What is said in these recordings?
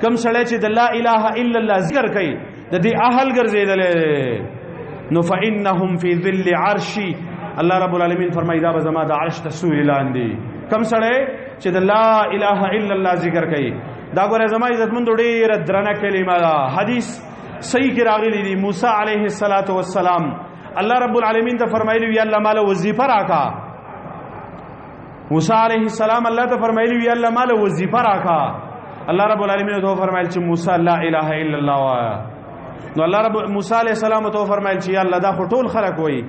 کم سړی چې د لا اله الا الله ذکر کوي د دې اهل ګرځېدلی نو فانهم فی ظل عرشی الله رب العالمین فرمایي دا به زما د عرش ته سوري لاندې کم سړی چې د لا اله الا الله ذکر کوي دا ګوره زما عزتمندو ډېره درنه کلمه ده حدیث صحیح کې راغلی دی موسی علیه السلام الله رب العالمین ته فرمایلی یا الله مال وظیفه راکا موسی علیه السلام الله ته فرمایلی یا الله مال وظیفه راکا الله رب العالمین ته فرمایل چې موسی لا اله الا الله وایا نو الله رب موسی علیه السلام ته فرمایل چې یا الله دا ټول خلق وای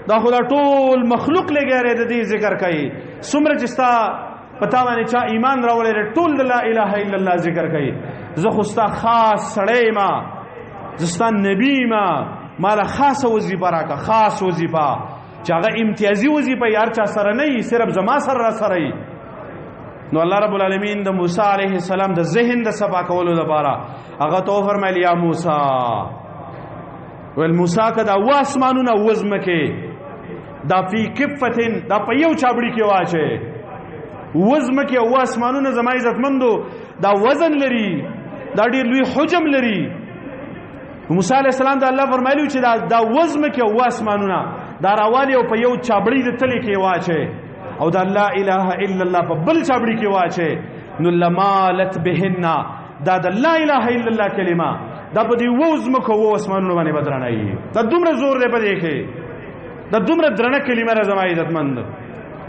دا خدا ټول مخلوق لګره د دې ذکر کوي څومره چې ستا پتا باندې چا ایمان راولې ټول لا اله الا الله ذکر کوي زه خو ستا خاص سړی ما زستا نبی ما مال خاص وظیفه راکا خاص وظیفه چې هغه امتیازي وظیفه یار چا سره نه صرف زما سره سره نو الله رب العالمین د موسی علیه السلام د ذهن د صفا کولو لپاره هغه تو فرمایلی یا موسی ول موسی کدا واسمانونه وزمکه دا فی کفتن دا په یو چابړي کې واچي وزمکه واسمانونه زما عزتمندو دا وزن لري دا ډیر لوی حجم لري موسی علیہ السلام ته الله فرمایلی چې دا وزمکه واسمانونه دا راوالي او په یو چابړي د تلې کې واچي او دا لا اله الا الله په بل چابړي کې واچي نو لمالت بهن دا د لا اله الا الله کلمه دا په دې وزمکه واسمانونه باندې بدرنایي دا دومره زور دی په دې کې دا دومره درنه کلمه زما عزتمند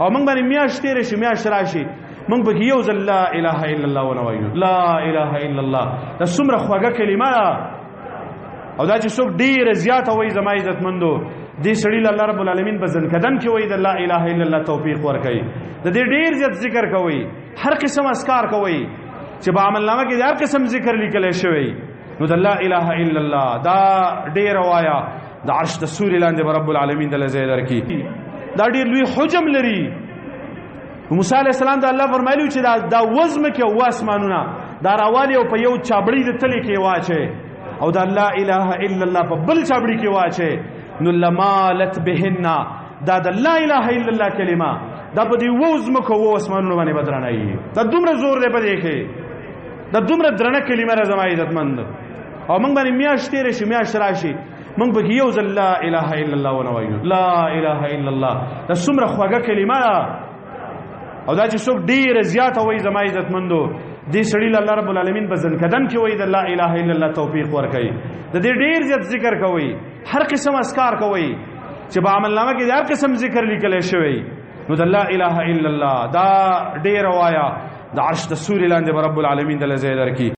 او موږ باندې میاشتې راشي میاشت راشي موږ به یو ځل لا اله الا الله ونوایو لا اله الا الله دا څومره خوږه کلمه او دا چې څوک ډیره زیاته وایي زما عزتمندو دې سړي الله رب العالمین په ځنکدن کې وایي د لا اله الا الله توفیق ورکوي د دې ډیر زیات ذکر کوي هر قسم اذکار کوي چې په عمل نامه کې هر قسم ذکر لیکل شوی نو د لا اله الا الله دا ډیر وایا د عرش د سوري لاندې رب العالمین د لزید ورکی دا ډیر لوی حجم لري موسی علیہ السلام ته الله فرمایلی چې دا وزم کې واسمانونه دا راوالي او په یو چابړي د تلې کې واچي او دا لا اله الا الله په بل چابړي کې واچي نو لمالت بهن دا د لا اله الا الله کلمه دا په دې وزم کې واسمانونه باندې بدرنایي دا دومره زور دی په دې کې دا دومره درنه کلمه زما عزتمند او موږ باندې میاشتې راشي میاشت راشي موږ به یو ځل لا اله الا الله ونوایو لا اله الا الله دا څومره خوږه کلمه او دا چې څوک ډیره زیاته وایي زما عزتمندو دې سړي الله رب العالمین په ځنکدن کې وایي د لا اله الا الله توفیق ورکوي د دې ډیر زیات ذکر کوي هر قسم اذکار کوي چې په عمل نامه کې هر قسم ذکر لیکل شوی نو د لا اله الا الله دا ډیر وایا د عرش د سوري لاندې رب العالمین د لزید ورکی